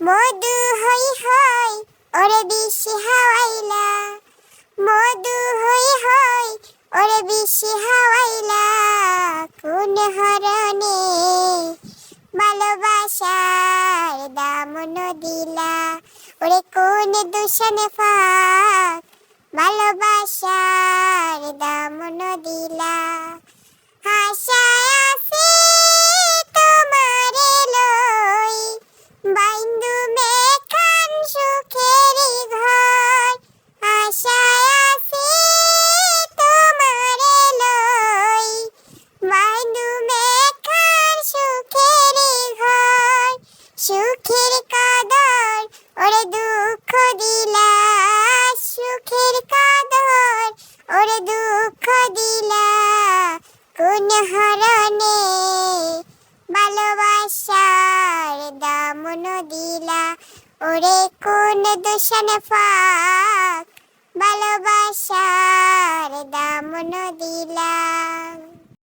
মধু হই হই ওরে বেশি হাওয়াইলা, মধু হই হই ওরে বেশি হাওয়াইলা, কোন হরণে ভালোবাসার দামন দিলা, ওরে কোন দূষণে ফাঁক ভালোবাসার দামন দিলা। আশায় আছি তোমারে লই, বাইন্দু মেখান সুখেরি ঘর। আশায় আছি তোমারে লই, বাইন্দু মেখান সুখেরি ঘর। সুখের কদর ওরে দুঃখ দিলা, সুখের কদর ওরে দুঃখ দিলা, কোন হরণে ভালোবাসার দামন দিলা, ওরে কোন দূষণে ফাঁক ভালোবাসার দামন দিলা।